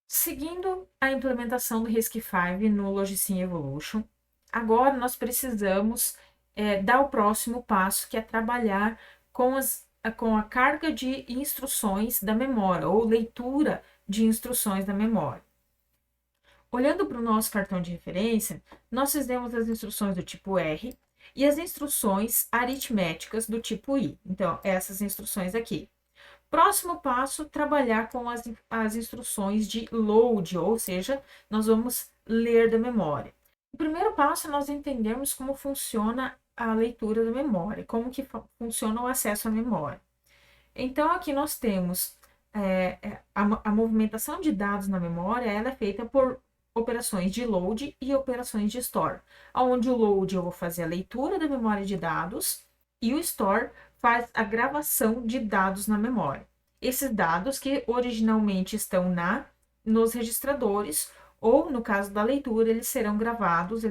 Seguindo a implementação do RISC-V no Logicim Evolution, agora nós precisamos dar o próximo passo, que é trabalhar com a carga de instruções da memória, ou leitura de instruções da memória. Olhando para o nosso cartão de referência, nós fizemos as instruções do tipo R e as instruções aritméticas do tipo I. Então, essas instruções aqui. Próximo passo, trabalhar com as instruções de load, ou seja, nós vamos ler da memória. O primeiro passo é nós entendermos como funciona a leitura da memória, como que funciona o acesso à memória. Então, aqui nós temos a movimentação de dados na memória, ela é feita por operações de load e operações de store. Onde o load eu vou fazer a leitura da memória de dados e o store faz a gravação de dados na memória. Esses dados que originalmente estão nos registradores, ou no caso da leitura, eles serão gravados,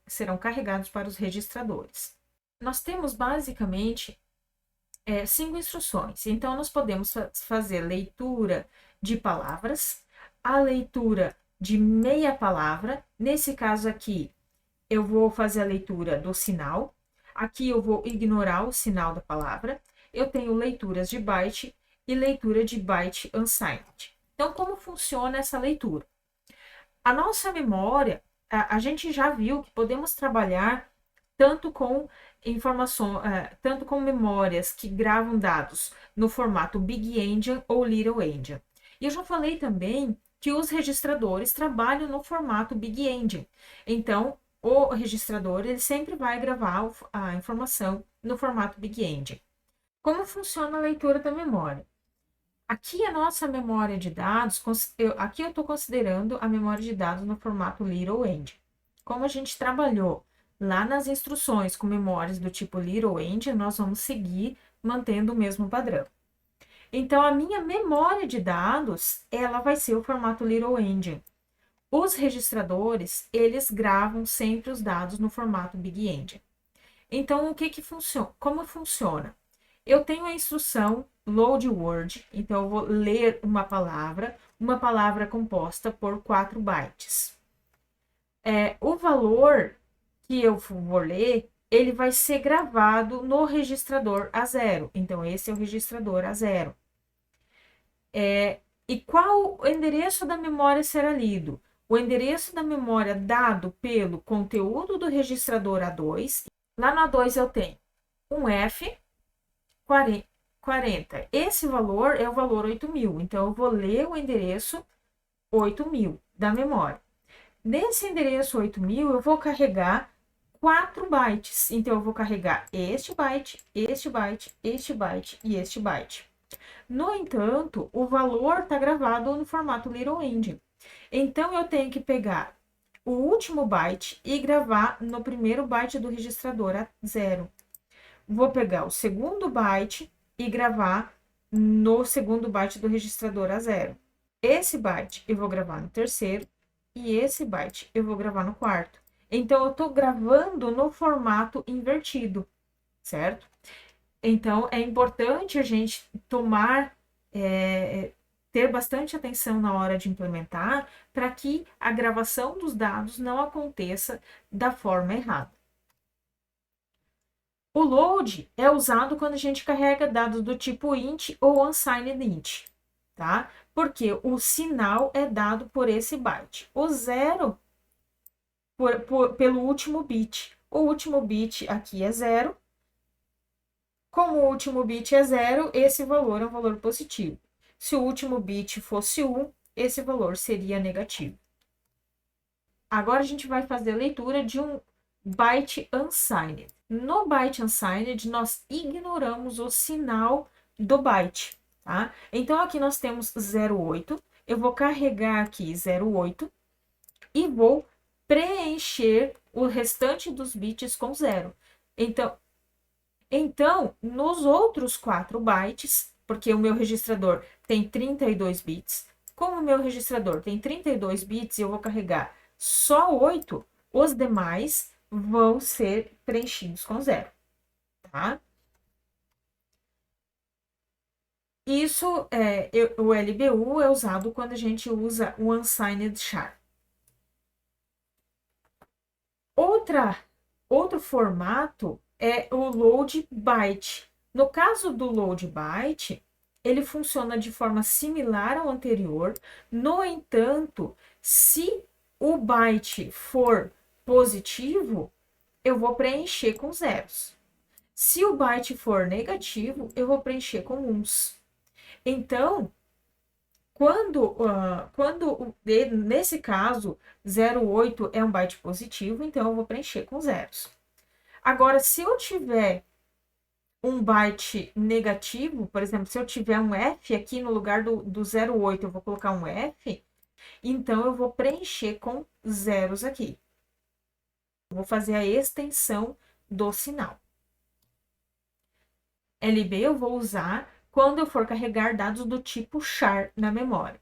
serão carregados para os registradores. Nós temos basicamente 5 instruções. Então, nós podemos fazer leitura de palavras, a leitura de meia palavra. Nesse caso aqui, eu vou fazer a leitura do sinal. Aqui eu vou ignorar o sinal da palavra. Eu tenho leituras de byte e leitura de byte unsigned. Então, como funciona essa leitura? A nossa memória, a gente já viu que podemos trabalhar tanto com tanto com memórias que gravam dados no formato Big Endian ou Little Endian. E eu já falei também que os registradores trabalham no formato Big Endian. Então, o registrador ele sempre vai gravar a informação no formato Big Endian. Como funciona a leitura da memória? Aqui a nossa memória de dados, aqui eu estou considerando a memória de dados no formato Little Endian. Como a gente trabalhou lá nas instruções com memórias do tipo Little Endian, nós vamos seguir mantendo o mesmo padrão. Então, a minha memória de dados, ela vai ser o formato Little Endian. Os registradores, eles gravam sempre os dados no formato Big Endian. Então, o que funciona? Como funciona? Eu tenho a instrução load word, então eu vou ler uma palavra composta por 4 bytes. O valor que eu vou ler, ele vai ser gravado no registrador A0. Então, esse é o registrador A0. E qual o endereço da memória será lido? O endereço da memória dado pelo conteúdo do registrador A2. Lá no A2 eu tenho um F40. Esse valor é o valor 8.000. Então, eu vou ler o endereço 8.000 da memória. Nesse endereço 8.000, eu vou carregar 4 bytes. Então, eu vou carregar este byte, este byte, este byte e este byte. No entanto, o valor está gravado no formato Little Endian. Então, eu tenho que pegar o último byte e gravar no primeiro byte do registrador A0. Vou pegar o segundo byte e gravar no segundo byte do registrador A0. Esse byte eu vou gravar no terceiro e esse byte eu vou gravar no quarto. Então, eu estou gravando no formato invertido, certo? Então, é importante a gente ter bastante atenção na hora de implementar, para que a gravação dos dados não aconteça da forma errada. O load é usado quando a gente carrega dados do tipo int ou unsigned int, tá? Porque o sinal é dado por esse byte. O 0 pelo último bit. O último bit aqui é 0. Como o último bit é 0, esse valor é um valor positivo. Se o último bit fosse 1, esse valor seria negativo. Agora a gente vai fazer a leitura de um byte unsigned. No byte unsigned, nós ignoramos o sinal do byte, tá? Então, aqui nós temos 08. Eu vou carregar aqui 08 e vou preencher o restante dos bits com 0. Então, nos outros 4 bytes, porque o meu registrador tem 32 bits, como o meu registrador tem 32 bits e eu vou carregar só 8, os demais vão ser preenchidos com zero, tá? Isso o LBU é usado quando a gente usa o unsigned char. Outro formato é o load byte. No caso do load byte, ele funciona de forma similar ao anterior. No entanto, se o byte for positivo, eu vou preencher com zeros. Se o byte for negativo, eu vou preencher com uns. Então, nesse caso, 08 é um byte positivo, então eu vou preencher com zeros. Agora, se eu tiver um byte negativo, por exemplo, se eu tiver um F aqui no lugar do 08, eu vou colocar um F, então eu vou preencher com zeros aqui. Vou fazer a extensão do sinal. LB eu vou usar quando eu for carregar dados do tipo char na memória.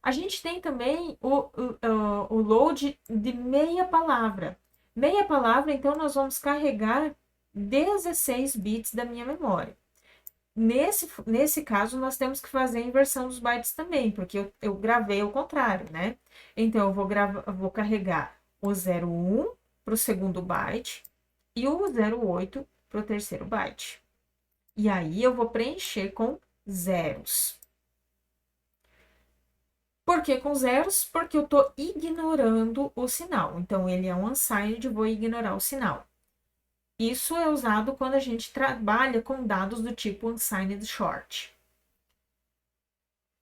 A gente tem também o load de meia palavra. Meia palavra, então, nós vamos carregar 16 bits da minha memória. Nesse caso, nós temos que fazer a inversão dos bytes também, porque eu gravei ao contrário, né? Então, eu vou carregar o 01 para o segundo byte e o 08 para o terceiro byte. E aí, eu vou preencher com zeros. Por que com zeros? Porque eu estou ignorando o sinal. Então, ele é um unsigned, vou ignorar o sinal. Isso é usado quando a gente trabalha com dados do tipo unsigned short.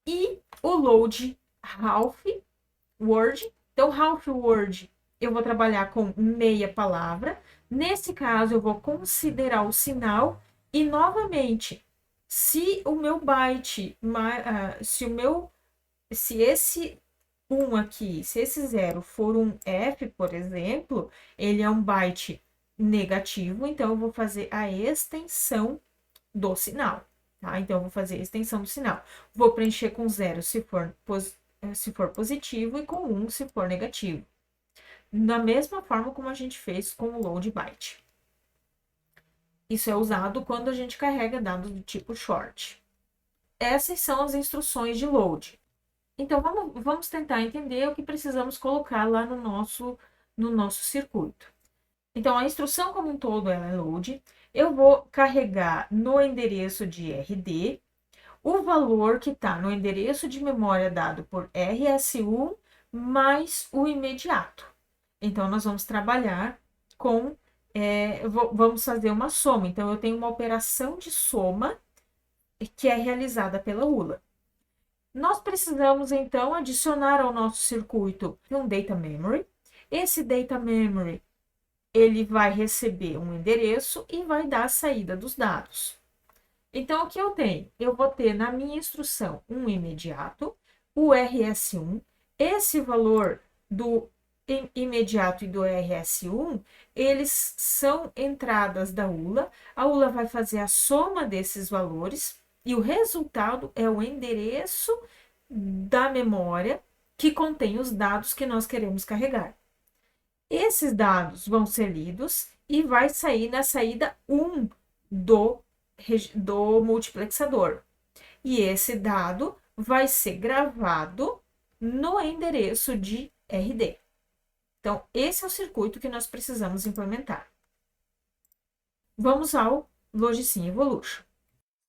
E o load half word. Então, half word, eu vou trabalhar com meia palavra. Nesse caso, eu vou considerar o sinal. E, novamente, se o meu byte, se esse 1 aqui, se esse 0 for um F, por exemplo, ele é um byte negativo, então eu vou fazer a extensão do sinal, tá? Então, eu vou fazer a extensão do sinal. Vou preencher com 0 se for positivo e com 1 se for negativo. Da mesma forma como a gente fez com o load byte. Isso é usado quando a gente carrega dados do tipo short. Essas são as instruções de load. Então, vamos tentar entender o que precisamos colocar lá no nosso circuito. Então, a instrução como um todo ela é load. Eu vou carregar no endereço de RD o valor que está no endereço de memória dado por RS1 mais o imediato. Então, nós vamos trabalhar com... vamos fazer uma soma. Então, eu tenho uma operação de soma que é realizada pela ULA. Nós precisamos, então, adicionar ao nosso circuito um data memory. Esse data memory, ele vai receber um endereço e vai dar a saída dos dados. Então, o que eu tenho? Eu vou ter na minha instrução um imediato, o RS1. Esse valor do imediato e do RS1, eles são entradas da ULA. A ULA vai fazer a soma desses valores e o resultado é o endereço da memória que contém os dados que nós queremos carregar. Esses dados vão ser lidos e vai sair na saída 1 do multiplexador. E esse dado vai ser gravado no endereço de RD. Então, esse é o circuito que nós precisamos implementar. Vamos ao Logisim Evolution.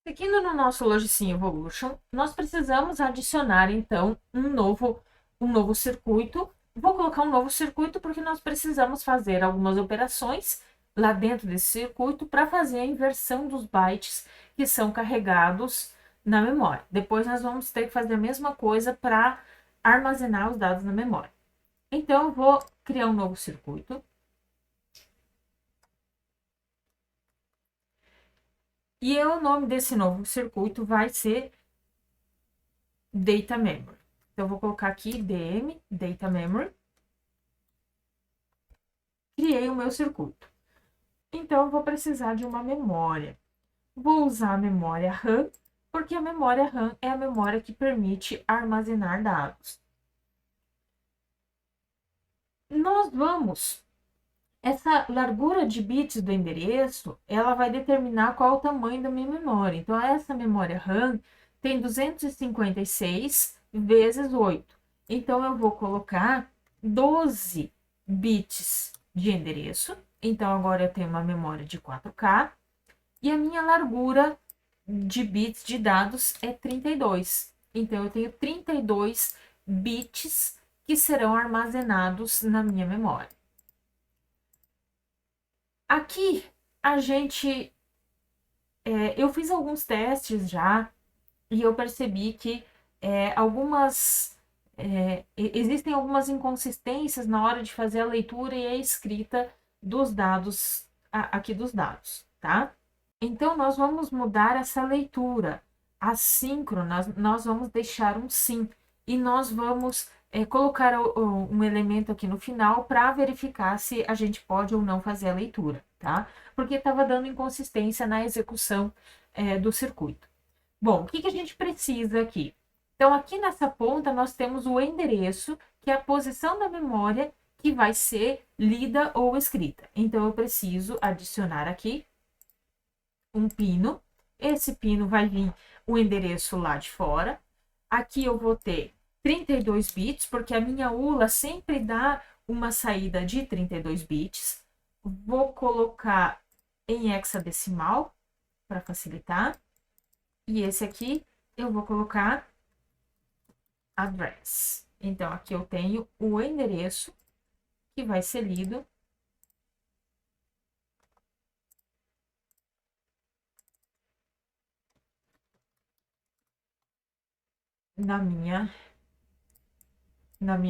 Seguindo no nosso Logisim Evolution, nós precisamos adicionar, então, um novo circuito. Vou colocar um novo circuito porque nós precisamos fazer algumas operações lá dentro desse circuito para fazer a inversão dos bytes que são carregados na memória. Depois nós vamos ter que fazer a mesma coisa para armazenar os dados na memória. Então, eu vou criar um novo circuito. E o nome desse novo circuito vai ser Data Memory. Então, eu vou colocar aqui DM, Data Memory. Criei o meu circuito. Então, eu vou precisar de uma memória. Vou usar a memória RAM, porque a memória RAM é a memória que permite armazenar dados. Nós vamos Essa largura de bits do endereço, ela vai determinar qual é o tamanho da minha memória. Então, essa memória RAM tem 256 vezes 8. Então, eu vou colocar 12 bits de endereço. Então, agora eu tenho uma memória de 4K. E a minha largura de bits de dados é 32. Então, eu tenho 32 bits que serão armazenados na minha memória. Aqui, a gente... eu fiz alguns testes já e eu percebi que existem algumas inconsistências na hora de fazer a leitura e a escrita dos dados, aqui dos dados, tá? Então, nós vamos mudar essa leitura. Assíncrona, nós vamos deixar um sim. E nós vamos colocar um elemento aqui no final para verificar se a gente pode ou não fazer a leitura, tá? Porque estava dando inconsistência na execução do circuito. Bom, o que, que a gente precisa aqui? Então, aqui nessa ponta, nós temos o endereço, que é a posição da memória que vai ser lida ou escrita. Então, eu preciso adicionar aqui um pino. Esse pino vai vir o endereço lá de fora. Aqui eu vou ter 32 bits, porque a minha ULA sempre dá uma saída de 32 bits. Vou colocar em hexadecimal para facilitar. E esse aqui eu vou colocar address. Então, aqui eu tenho o endereço que vai ser lido na minha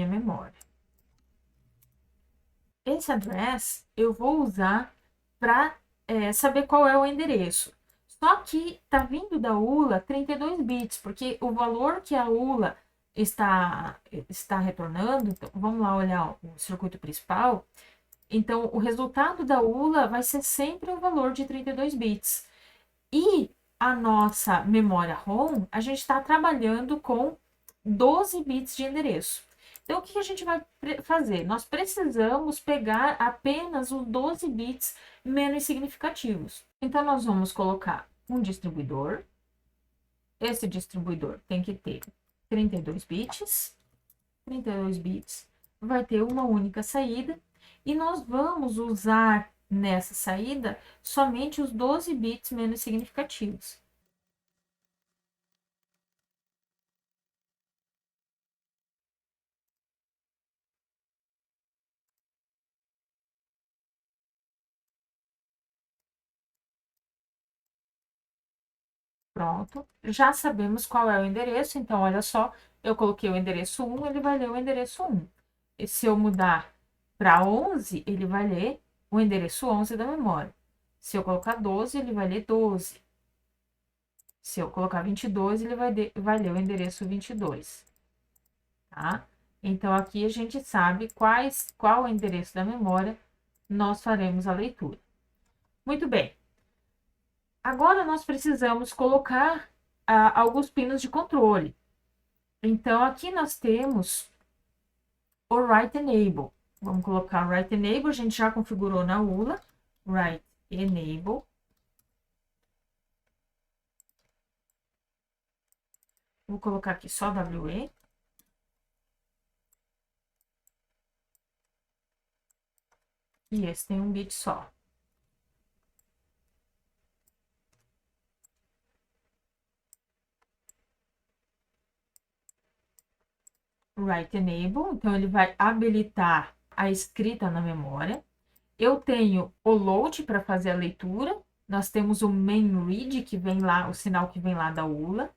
memória. Esse address eu vou usar para saber qual é o endereço. Só que tá vindo da ULA 32 bits, porque o valor que a ULA está retornando, então, vamos lá olhar o circuito principal. Então, o resultado da ULA vai ser sempre um valor de 32 bits. E a nossa memória ROM, a gente está trabalhando com 12 bits de endereço. Então, o que a gente vai fazer? Nós precisamos pegar apenas os 12 bits menos significativos. Então, nós vamos colocar um distribuidor. Esse distribuidor tem que ter 32 bits. 32 bits vai ter uma única saída. E nós vamos usar nessa saída somente os 12 bits menos significativos. Pronto, já sabemos qual é o endereço, então olha só, eu coloquei o endereço 1, ele vai ler o endereço 1. E se eu mudar para 11, ele vai ler o endereço 11 da memória. Se eu colocar 12, ele vai ler 12. Se eu colocar 22, ele vai ler o endereço 22. Tá? Então, aqui a gente sabe qual o endereço da memória nós faremos a leitura. Muito bem. Agora, nós precisamos colocar alguns pinos de controle. Então, aqui nós temos o Write Enable. Vamos colocar o Write Enable, a gente já configurou na ULA. Write Enable. Vou colocar aqui só WE. E esse tem um bit só. Write Enable, então ele vai habilitar a escrita na memória. Eu tenho o load para fazer a leitura. Nós temos o main read, que vem lá, o sinal que vem lá da ULA.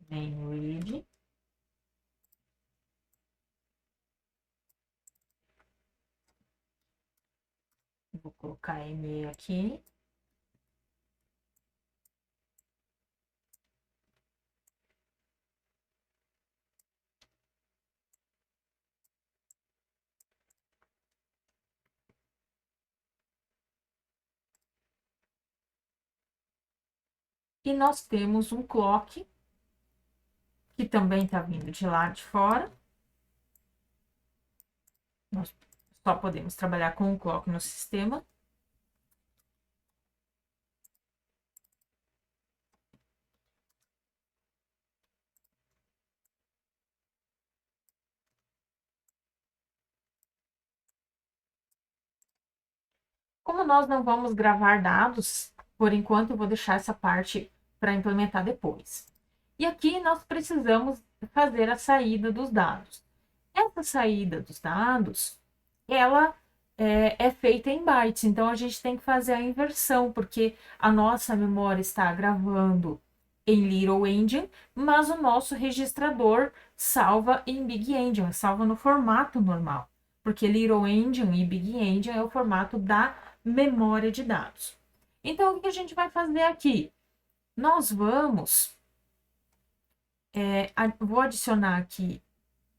Main read. Vou colocar ME aqui. E nós temos um clock, que também está vindo de lá de fora. Nós só podemos trabalhar com o clock no sistema. Como nós não vamos gravar dados, por enquanto eu vou deixar essa parte para implementar depois. E aqui nós precisamos fazer a saída dos dados. Essa saída dos dados, ela é feita em bytes, então a gente tem que fazer a inversão, porque a nossa memória está gravando em Little Endian, mas o nosso registrador salva em Big Endian, salva no formato normal, porque Little Endian e Big Endian é o formato da memória de dados. Então, o que a gente vai fazer aqui? Nós vamos... vou adicionar aqui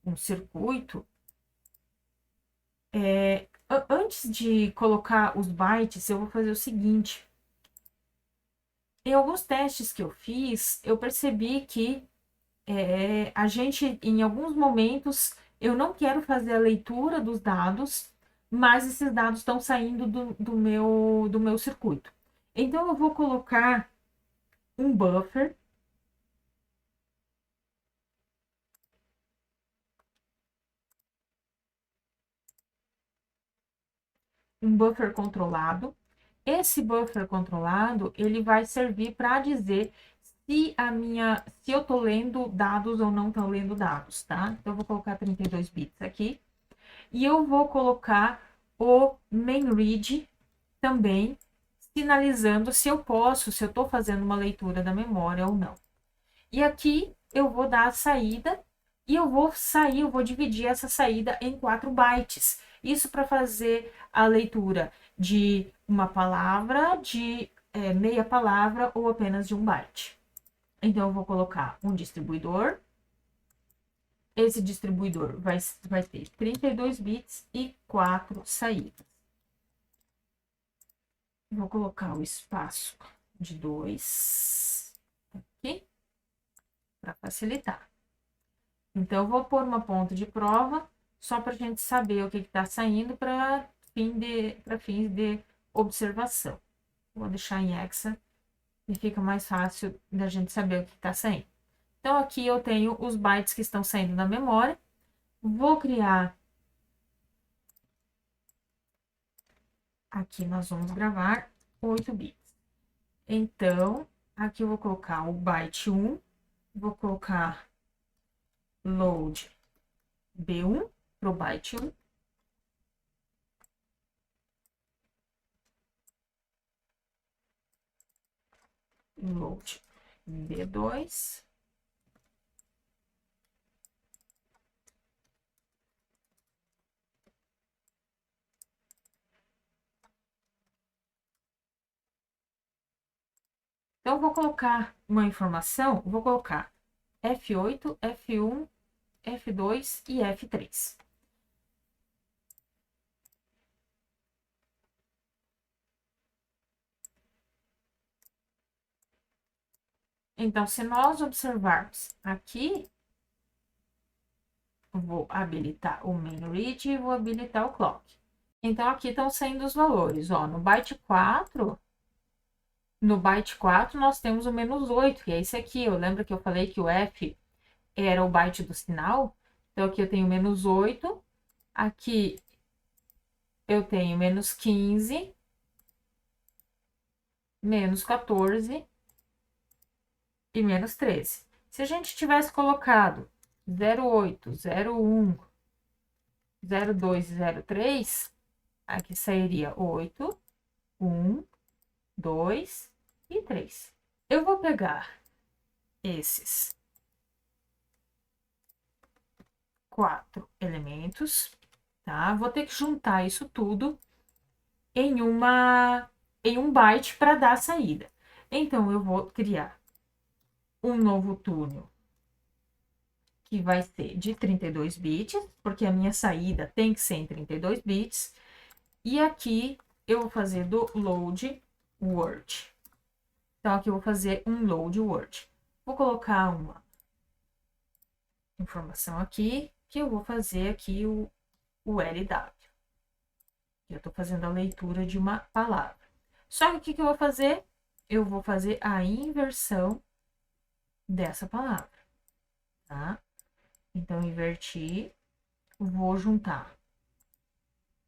um circuito. Antes de colocar os bytes, eu vou fazer o seguinte. Em alguns testes que eu fiz, eu percebi que a gente, em alguns momentos, eu não quero fazer a leitura dos dados, mas esses dados estão saindo do meu circuito. Então, eu vou colocar um buffer. Um buffer controlado. Esse buffer controlado, ele vai servir para dizer se eu tô lendo dados ou não tô lendo dados, tá? Então, eu vou colocar 32 bits aqui. E eu vou colocar o main read também, sinalizando se eu posso, se eu tô fazendo uma leitura da memória ou não. E aqui eu vou dar a saída e eu vou dividir essa saída em 4 bytes. Isso para fazer a leitura de uma palavra, de meia palavra ou apenas de um byte. Então, eu vou colocar um distribuidor. Esse distribuidor vai ter 32 bits e 4 saídas. Vou colocar o espaço de 2 aqui, para facilitar. Então, eu vou pôr uma ponta de prova, só para a gente saber o que está saindo para fins de observação. Vou deixar em hexa e fica mais fácil da gente saber o que está saindo. Então, aqui eu tenho os bytes que estão saindo da memória. Vou criar... Aqui nós vamos gravar 8 bits. Então, aqui eu vou colocar o byte 1. Vou colocar load B1 para o byte 1. Load B2. Então, eu vou colocar uma informação, vou colocar F8, F1, F2 e F3. Então, se nós observarmos aqui, vou habilitar o main read e vou habilitar o clock. Então, aqui estão saindo os valores, ó, no byte 4 nós temos o -8, que é esse aqui. Eu lembro que eu falei que o F era o byte do sinal. Então, aqui eu tenho -8. Aqui eu tenho -15, -14 e -13. Se a gente tivesse colocado 08, 01, 02 e 03, aqui sairia 8, 1, 2 e 3. Eu vou pegar esses 4 elementos, tá? Vou ter que juntar isso tudo em um byte para dar a saída. Então, eu vou criar um novo túnel que vai ser de 32 bits, porque a minha saída tem que ser em 32 bits. E aqui eu vou fazer do load word. Então, aqui eu vou fazer um load word. Vou colocar uma informação aqui, que eu vou fazer aqui o LW. Eu estou fazendo a leitura de uma palavra. Só que o que eu vou fazer? Eu vou fazer a inversão dessa palavra, tá? Então, inverti, vou juntar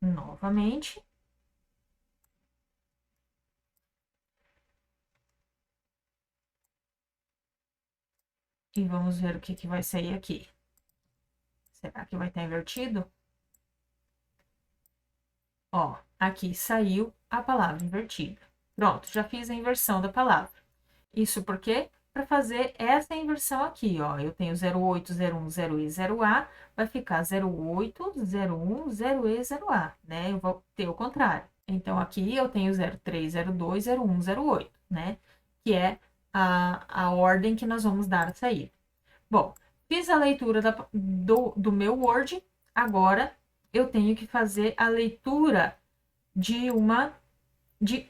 novamente. E vamos ver o que vai sair aqui. Será que vai estar invertido? Ó, aqui saiu a palavra invertida. Pronto, já fiz a inversão da palavra. Isso porque para fazer essa inversão aqui, ó, eu tenho 08, 01, 0E, 0A, vai ficar 08, 01, 0E, 0A, né? Eu vou ter o contrário. Então, aqui eu tenho 03, 02, 01, 08, né? Que é a ordem que nós vamos dar a sair. Bom, fiz a leitura do meu Word, agora eu tenho que fazer a leitura de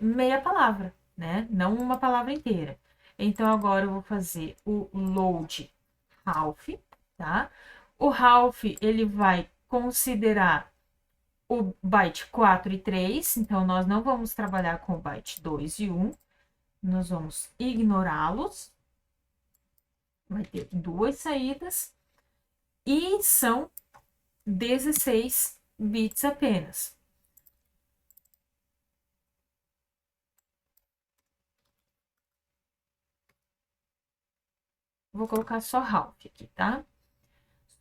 meia palavra, né? Não uma palavra inteira. Então, agora eu vou fazer o load half, tá? O half, ele vai considerar o byte 4 e 3, então nós não vamos trabalhar com o byte 2 e 1, nós vamos ignorá-los. Vai ter duas saídas e são 16 bits apenas. Vou colocar só half aqui, tá?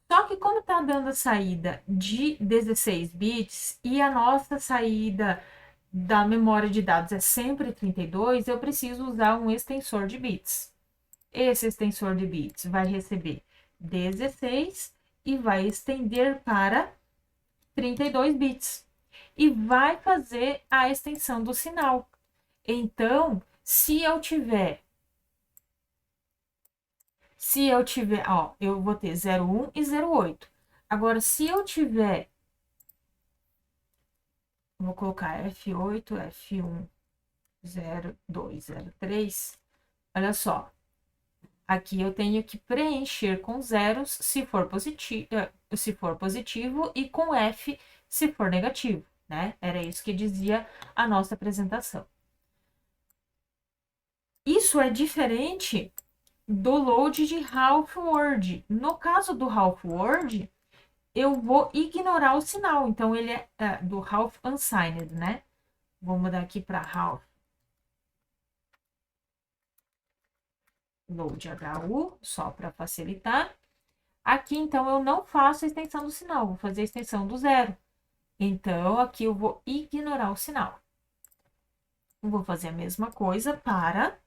Só que como tá dando a saída de 16 bits e a nossa saída da memória de dados é sempre 32, eu preciso usar um extensor de bits. Esse extensor de bits vai receber 16 e vai estender para 32 bits. E vai fazer a extensão do sinal. Então, se eu tiver, ó, eu vou ter 01 e 08. Agora, se eu tiver, vou colocar F8, F1, 02, 03. Olha só, aqui eu tenho que preencher com zeros se for positivo e com F se for negativo, né? Era isso que dizia a nossa apresentação. Isso é diferente do load de half word. No caso do half word, eu vou ignorar o sinal. Então, ele é do half unsigned, né? Vou mudar aqui para half load HU, só para facilitar. Aqui, então, eu não faço a extensão do sinal, vou fazer a extensão do zero. Então, aqui eu vou ignorar o sinal. Vou fazer a mesma coisa para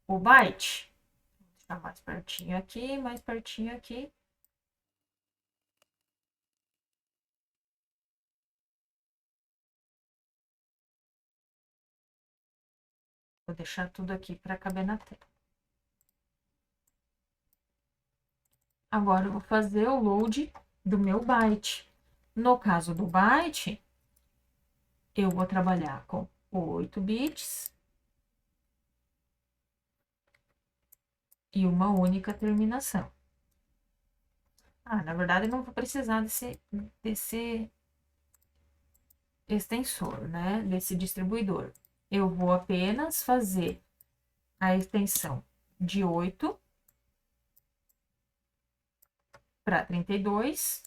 o byte. Vou deixar mais pertinho aqui, mais pertinho aqui. Vou deixar tudo aqui para caber na tela. Agora, eu vou fazer o load do meu byte. No caso do byte, eu vou trabalhar com 8 bits e uma única terminação. Na verdade, eu não vou precisar desse extensor, né? Desse distribuidor. Eu vou apenas fazer a extensão de 8 para 32.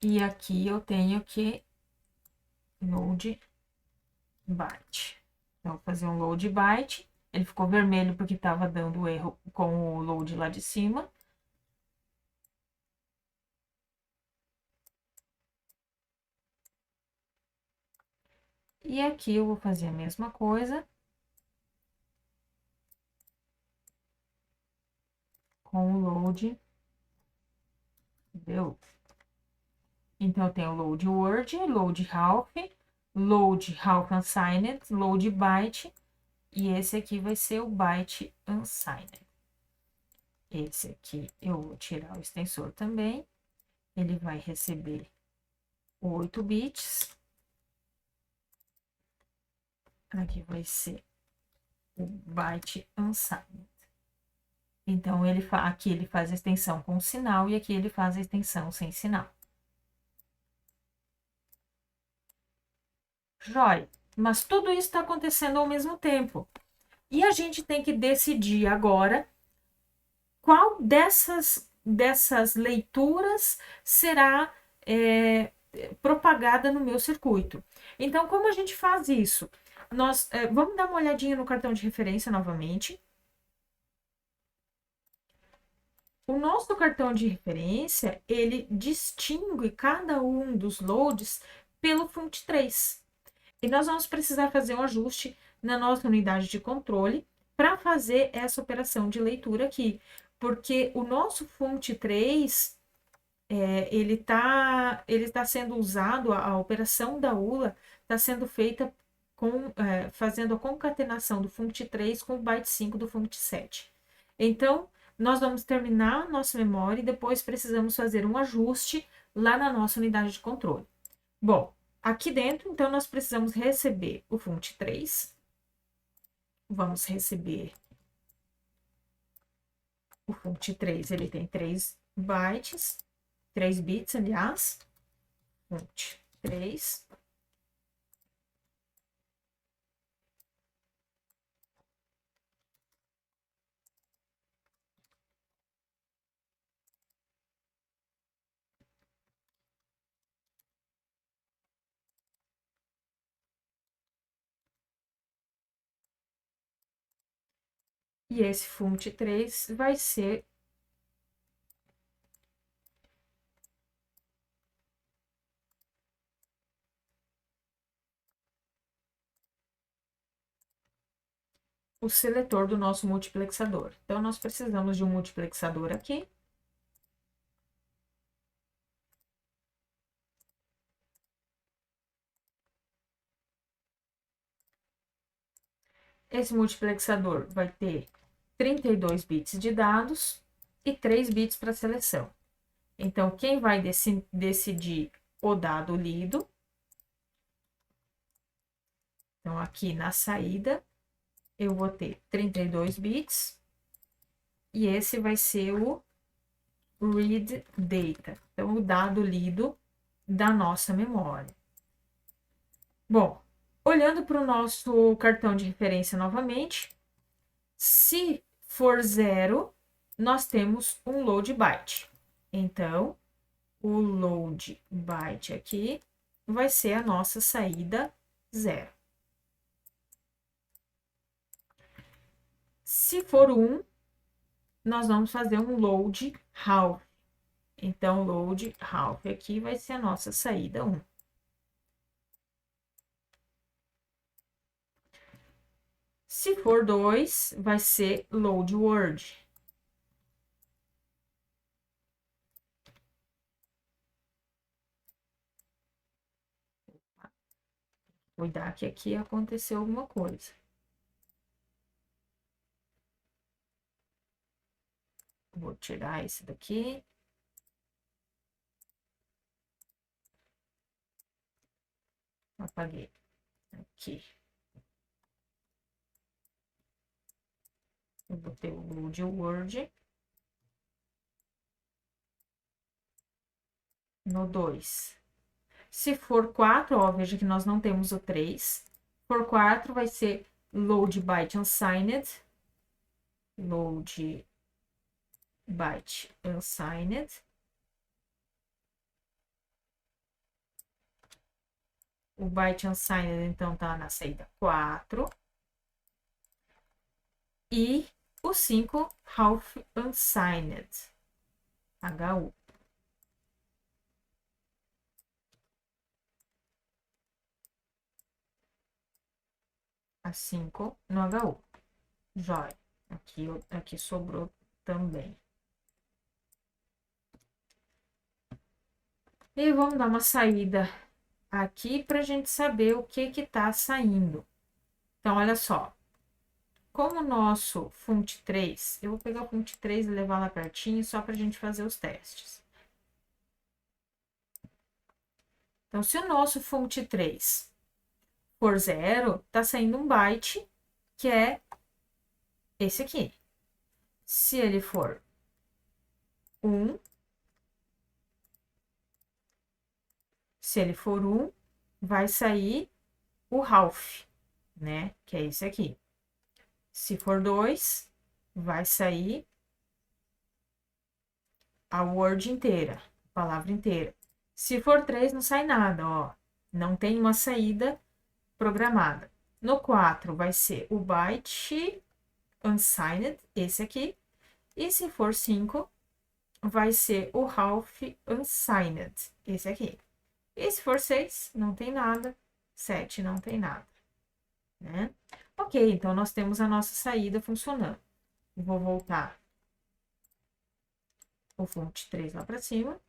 E aqui eu tenho que load byte. Então, vou fazer um load byte. Ele ficou vermelho porque estava dando erro com o load lá de cima. E aqui eu vou fazer a mesma coisa com o load deu. Então, eu tenho load word, load half unsigned, load byte, e esse aqui vai ser o byte unsigned. Esse aqui eu vou tirar o extensor também, ele vai receber 8 bits. Aqui vai ser o byte unsigned. Então, aqui ele faz a extensão com sinal e aqui ele faz a extensão sem sinal. Jóia, mas tudo isso está acontecendo ao mesmo tempo. E a gente tem que decidir agora qual dessas leituras será propagada no meu circuito. Então, como a gente faz isso? Nós vamos dar uma olhadinha no cartão de referência novamente. O nosso cartão de referência, ele distingue cada um dos loads pelo FUNCT3. E nós vamos precisar fazer um ajuste na nossa unidade de controle para fazer essa operação de leitura aqui. Porque o nosso FUNCT3, ele tá sendo usado, a operação da ULA está sendo feita fazendo a concatenação do FUNCT3 com o byte 5 do FUNCT7. Então, nós vamos terminar a nossa memória e depois precisamos fazer um ajuste lá na nossa unidade de controle. Bom, aqui dentro, então, nós precisamos receber o FUNCT3. Vamos receber o FUNCT3, ele tem 3 bytes, 3 bits, aliás. FUNCT3. E esse FUNCT3 vai ser o seletor do nosso multiplexador. Então, nós precisamos de um multiplexador aqui. Esse multiplexador vai ter 32 bits de dados e 3 bits para seleção. Então, quem vai decidir o dado lido? Então, aqui na saída, eu vou ter 32 bits. E esse vai ser o read data. Então, o dado lido da nossa memória. Bom, olhando para o nosso cartão de referência novamente, se for 0, nós temos um load byte. Então, o load byte aqui vai ser a nossa saída 0. Se for 1, nós vamos fazer um load half. Então, load half aqui vai ser a nossa saída 1. Se for 2, vai ser load word. Cuidar que aqui aconteceu alguma coisa. Vou tirar esse daqui. Apaguei. Aqui. Eu botei o load word. No 2. Se for 4, ó, veja que nós não temos o 3. Se for 4, vai ser load byte unsigned. Load byte unsigned. O byte unsigned, então, tá na saída 4. E o 5, half unsigned. HU. A 5 no HU. Jóia. Aqui sobrou também. E vamos dar uma saída aqui para a gente saber o que está saindo. Então, olha só. Como o nosso FUNCT3, eu vou pegar o FUNCT3 e levar lá pertinho só para a gente fazer os testes. Então, se o nosso FUNCT3 for 0, tá saindo um byte, que é esse aqui. Se ele for 1, se ele for 1, vai sair o half, né? Que é esse aqui. Se for 2, vai sair a word inteira, a palavra inteira. Se for 3, não sai nada, ó. Não tem uma saída programada. No 4, vai ser o byte unsigned, esse aqui. E se for 5, vai ser o half unsigned, esse aqui. E se for 6, não tem nada. 7, não tem nada, né? Ok, então nós temos a nossa saída funcionando. Vou voltar o fonte 3 lá para cima.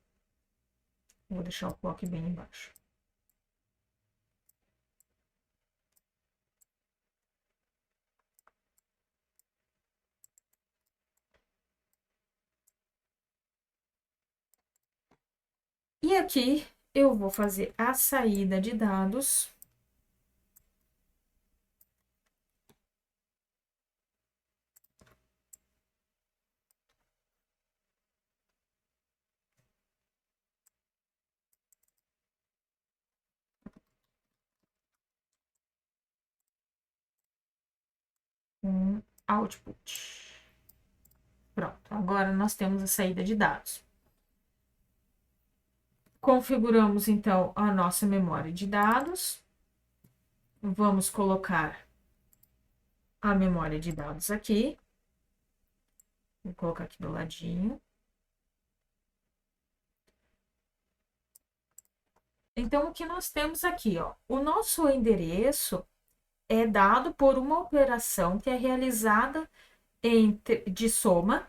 Vou deixar o clock bem embaixo. E aqui eu vou fazer a saída de dados. Um output. Pronto, agora nós temos a saída de dados. Configuramos, então, a nossa memória de dados. Vamos colocar a memória de dados aqui. Vou colocar aqui do ladinho. Então, o que nós temos aqui, ó, o nosso endereço é dado por uma operação que é realizada de soma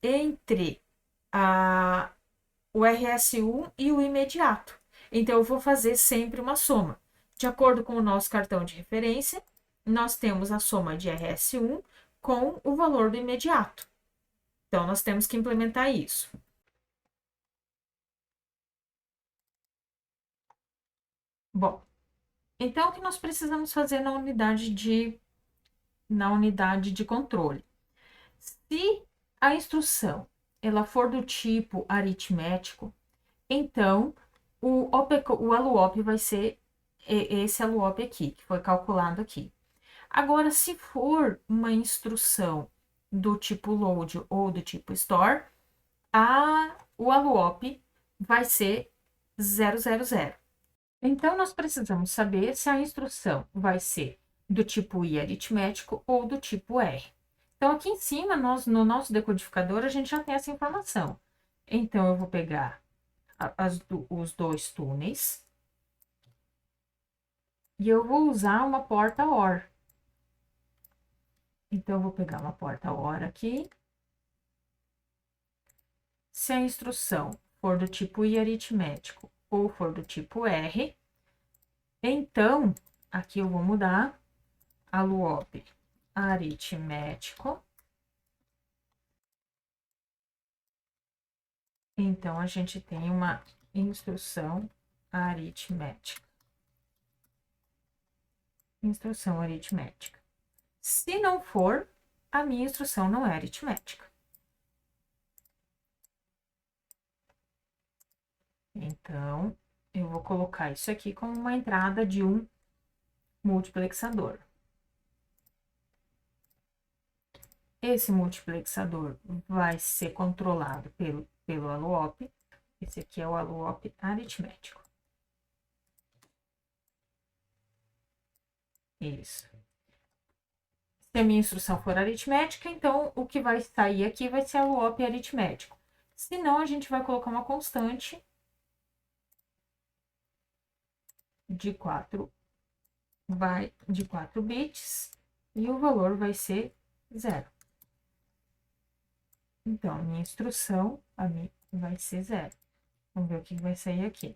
entre o RS1 e o imediato. Então, eu vou fazer sempre uma soma. De acordo com o nosso cartão de referência, nós temos a soma de RS1 com o valor do imediato. Então, nós temos que implementar isso. Bom, então, o que nós precisamos fazer na unidade de controle? Se a instrução ela for do tipo aritmético, então o ALUOP vai ser esse ALUOP aqui, que foi calculado aqui. Agora, se for uma instrução do tipo load ou do tipo store, o ALUOP vai ser 000. Então, nós precisamos saber se a instrução vai ser do tipo I aritmético ou do tipo R. Então, aqui em cima, no nosso decodificador, a gente já tem essa informação. Então, eu vou pegar os dois túneis e eu vou usar uma porta OR. Então, eu vou pegar uma porta OR aqui. Se a instrução for do tipo I aritmético ou for do tipo R, então, aqui eu vou mudar ALUOP aritmético. Então, a gente tem uma instrução aritmética. Instrução aritmética. Se não for, a minha instrução não é aritmética. Então, eu vou colocar isso aqui como uma entrada de um multiplexador. Esse multiplexador vai ser controlado pelo ALUOP. Esse aqui é o ALUOP aritmético. Isso. Se a minha instrução for aritmética, então o que vai sair aqui vai ser ALUOP aritmético. Se não, a gente vai colocar uma constante de 4 bits e o valor vai ser 0. Então, a minha instrução vai ser 0. Vamos ver o que vai sair aqui.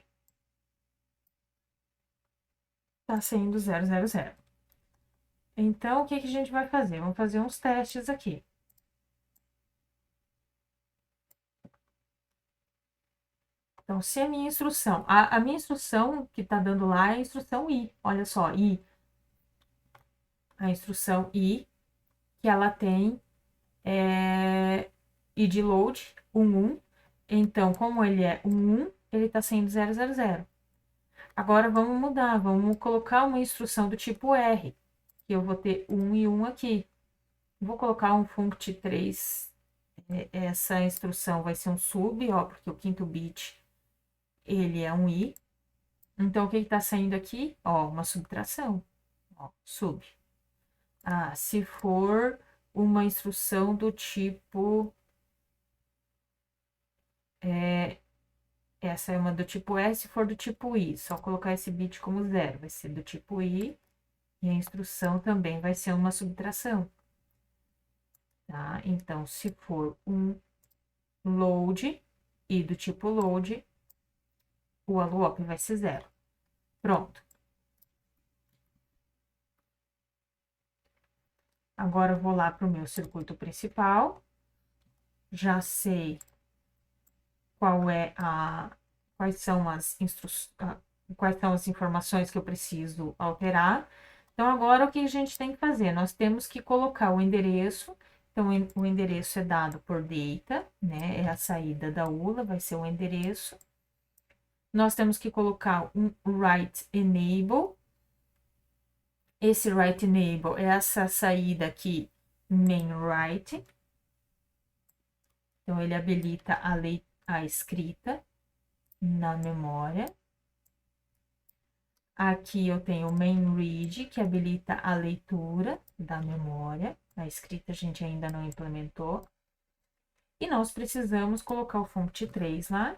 Tá saindo 000. Então, o que a gente vai fazer? Vamos fazer uns testes aqui. Então, se a minha instrução... A minha instrução que tá dando lá é a instrução I. Olha só, I. A instrução I, que ela tem e de load, 1. Então, como ele é 1, ele tá sendo 000. Agora, vamos mudar, vamos colocar uma instrução do tipo R, que eu vou ter 1 e 1 aqui. Vou colocar um funct3, essa instrução vai ser um sub, ó, porque o quinto bit, ele é um i. Então, o que está saindo aqui? Ó, uma subtração. Ó, sub. Ah, se for uma instrução do tipo... essa é uma do tipo S, se for do tipo I. Só colocar esse bit como 0. Vai ser do tipo I. E a instrução também vai ser uma subtração. Tá? Então, se for um load, I do tipo load, o alloop vai ser 0. Pronto. Agora, eu vou lá para o meu circuito principal. Já sei quais são as informações que eu preciso alterar. Então, agora, o que a gente tem que fazer? Nós temos que colocar o endereço. Então, o endereço é dado por data, né? É a saída da ULA, vai ser o endereço. Nós temos que colocar um write enable. Esse write enable é essa saída aqui, main write. Então, ele habilita a escrita na memória. Aqui eu tenho o main read, que habilita a leitura da memória. A escrita a gente ainda não implementou. E nós precisamos colocar o funct3 lá.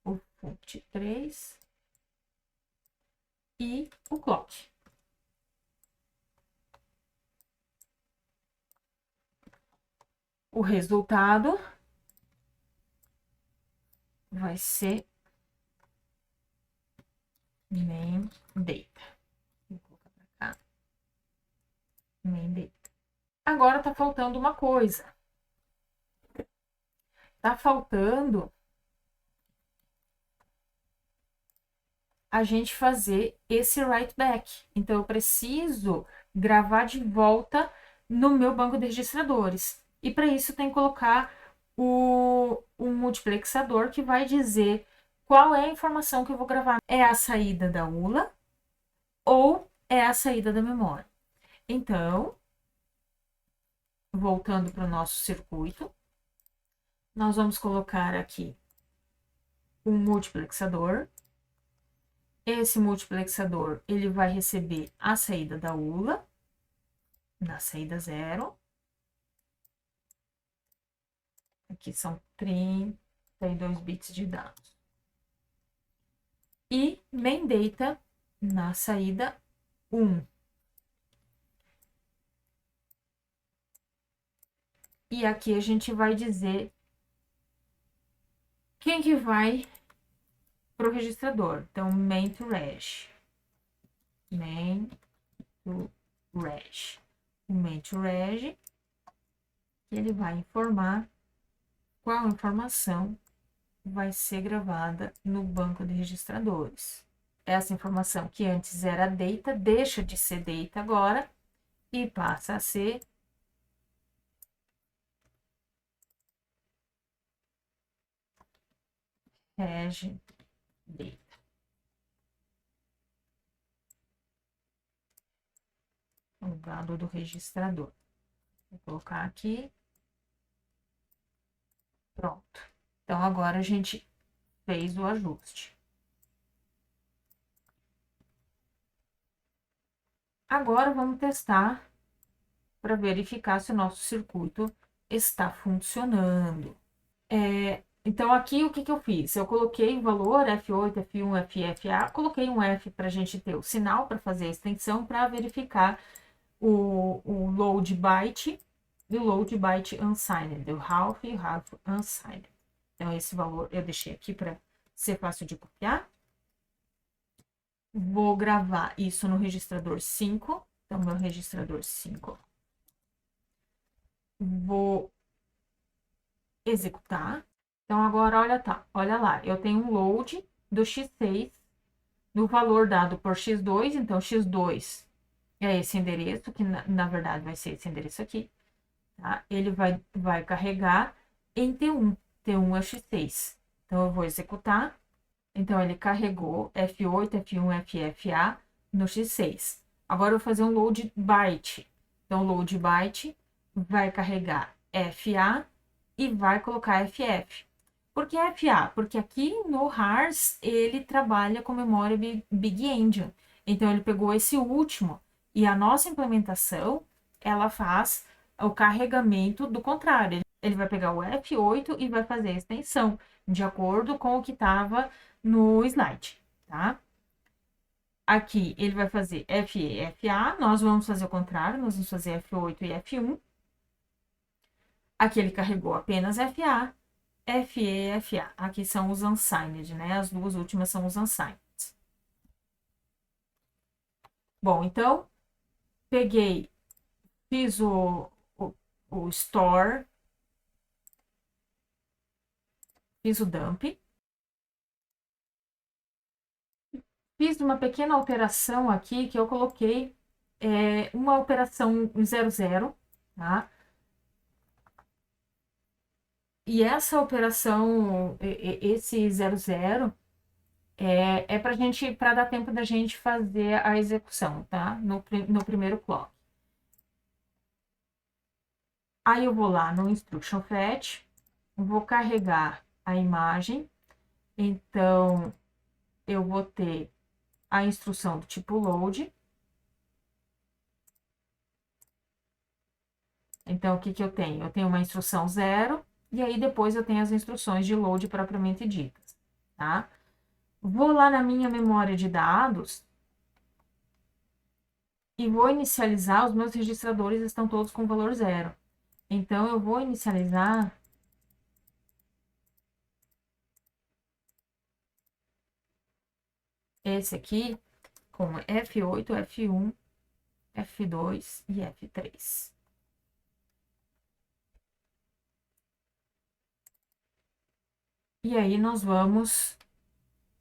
O funct3 e o clock. O resultado vai ser main data. Vou colocar para cá. Main data. Agora tá faltando uma coisa. Tá faltando a gente fazer esse write back. Então, eu preciso gravar de volta no meu banco de registradores. E para isso, tem que colocar o multiplexador que vai dizer qual é a informação que eu vou gravar. É a saída da ULA ou é a saída da memória. Então, voltando para o nosso circuito, nós vamos colocar aqui um multiplexador. Esse multiplexador, ele vai receber a saída da ULA, na saída 0. Aqui são 32 bits de dados. E main data na saída 1. E aqui a gente vai dizer quem que vai para o registrador. Então, main to reg. Main to reg. O main to reg, ele vai informar qual informação vai ser gravada no banco de registradores. Essa informação que antes era data, deixa de ser data agora e passa a ser reg data. O dado do registrador. Vou colocar aqui. Pronto. Então, agora a gente fez o ajuste. Agora, vamos testar para verificar se o nosso circuito está funcionando. Então, aqui, o que eu fiz? Eu coloquei o valor F8, F1, FFA, coloquei um F para a gente ter o sinal para fazer a extensão, para verificar o load byte e o load byte unsigned, o half e o half unsigned. Então, esse valor eu deixei aqui para ser fácil de copiar. Vou gravar isso no registrador 5. Então, meu registrador 5. Vou executar. Então, agora, olha lá, eu tenho um load do X6, do valor dado por X2, então, X2 é esse endereço, que na verdade vai ser esse endereço aqui, tá? Ele vai carregar em T1. T1 é x6. Então, eu vou executar. Então, ele carregou F8, F1, FFA no x6. Agora, eu vou fazer um load byte. Então, o load byte vai carregar FA e vai colocar FF. Por que FA? Porque aqui no RARS ele trabalha com memória Big Endian. Então, ele pegou esse último e a nossa implementação, ela faz o carregamento do contrário. Ele vai pegar o F8 e vai fazer a extensão, de acordo com o que estava no slide, tá? Aqui ele vai fazer FE, FA, nós vamos fazer o contrário, nós vamos fazer F8 e F1. Aqui ele carregou apenas FA, FE, FA. Aqui são os unsigned, né? As duas últimas são os unsigned. Bom, então, peguei, fiz o store, fiz o dump. Fiz uma pequena alteração aqui, que eu coloquei uma operação 00, tá? E essa operação, esse 00, para dar tempo da gente fazer a execução, tá? No primeiro clock. Aí eu vou lá no instruction fetch, vou carregar a imagem, então eu vou ter a instrução do tipo load. Então, o que que eu tenho? Eu tenho uma instrução 0, e aí depois eu tenho as instruções de load propriamente ditas, tá? Vou lá na minha memória de dados e vou inicializar, os meus registradores estão todos com valor 0. Então, eu vou inicializar esse aqui com F8, F1, F2 e F3. E aí, nós vamos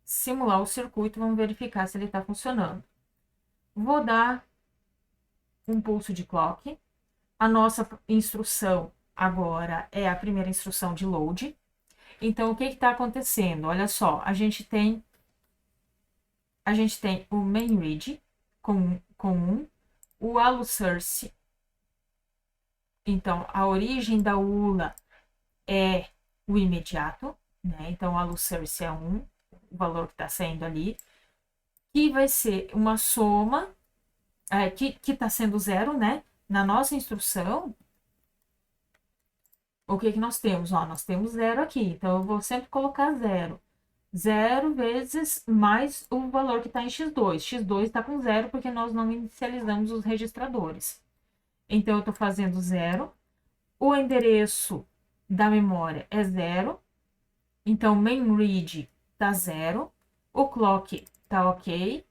simular o circuito, vamos verificar se ele está funcionando. Vou dar um pulso de clock. A nossa instrução agora é a primeira instrução de load. Então, o que está acontecendo? Olha só, a gente tem o main read com 1, o allo source. Então, a origem da ULA é o imediato, né? Então, o allo source é 1, o valor que está saindo ali, que vai ser uma soma, que está sendo 0, né? Na nossa instrução, o que que nós temos? Ó, nós temos 0 aqui, então eu vou sempre colocar 0. 0 vezes mais o valor que está em x2. x2 está com 0 porque nós não inicializamos os registradores. Então, eu estou fazendo 0. O endereço da memória é 0. Então, main read está 0. O clock está ok.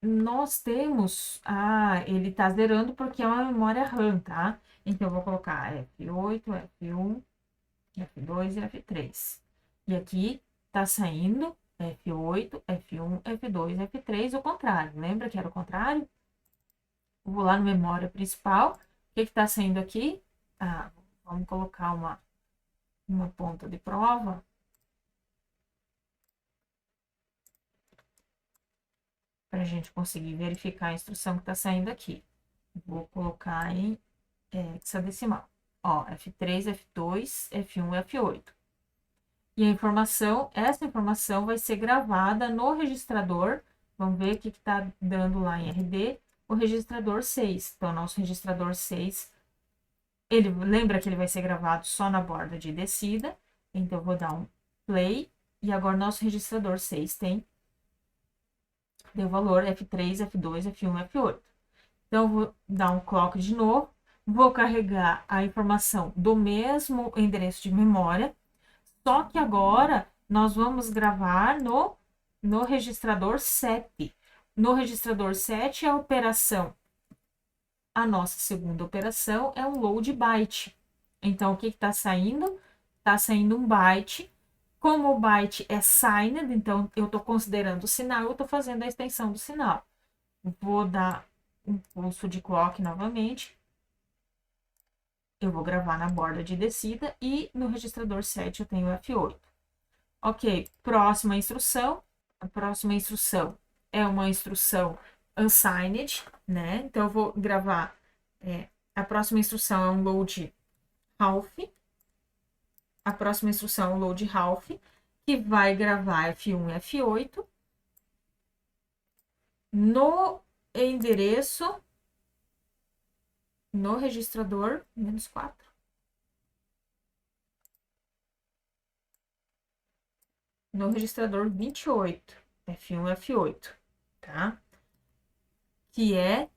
Nós temos... ele está zerando porque é uma memória RAM, tá? Então, eu vou colocar F8, F1, F2 e F3. E aqui tá saindo F8, F1, F2, F3, o contrário. Lembra que era o contrário? Vou lá no memória principal. O que que tá saindo aqui? Vamos colocar uma ponta de prova. Para a gente conseguir verificar a instrução que tá saindo aqui. Vou colocar em hexadecimal. Ó, F3, F2, F1 F8. E essa informação vai ser gravada no registrador. Vamos ver o que está dando lá em RD. O registrador 6. Então, nosso registrador 6, ele lembra que ele vai ser gravado só na borda de descida. Então, eu vou dar um play. E agora, nosso registrador 6 deu valor F3, F2, F1, F8. Então, eu vou dar um clock de novo. Vou carregar a informação do mesmo endereço de memória. Só que agora nós vamos gravar no registrador 7. No registrador 7, a nossa segunda operação é um load byte. Então, o que está saindo? Está saindo um byte. Como o byte é signed, então eu estou considerando o sinal, eu estou fazendo a extensão do sinal. Vou dar impulso de clock novamente. Eu vou gravar na borda de descida e no registrador 7 eu tenho F8. Ok, próxima instrução. A próxima instrução é uma instrução unsigned, né? Então, eu vou gravar. A próxima instrução é um load half. A próxima instrução é um load half, que vai gravar F1 e F8 no endereço, no registrador -4. No registrador 28, F1 e F8, tá? Que é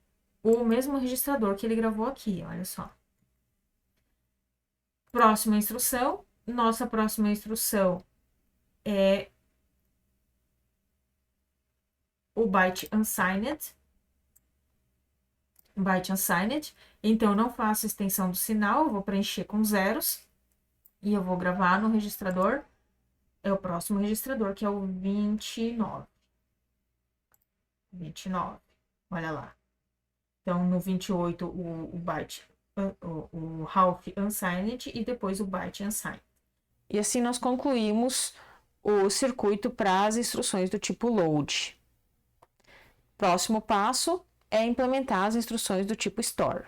o mesmo registrador que ele gravou aqui, olha só. Próxima instrução. Nossa próxima instrução é o byte unsigned. Byte unsigned. Então, eu não faço extensão do sinal, eu vou preencher com zeros. E eu vou gravar no registrador. É o próximo registrador, que é o 29. 29. Olha lá. Então, no 28, o byte, o half unsigned e depois o byte unsigned. E assim nós concluímos o circuito para as instruções do tipo load. Próximo passo é implementar as instruções do tipo store.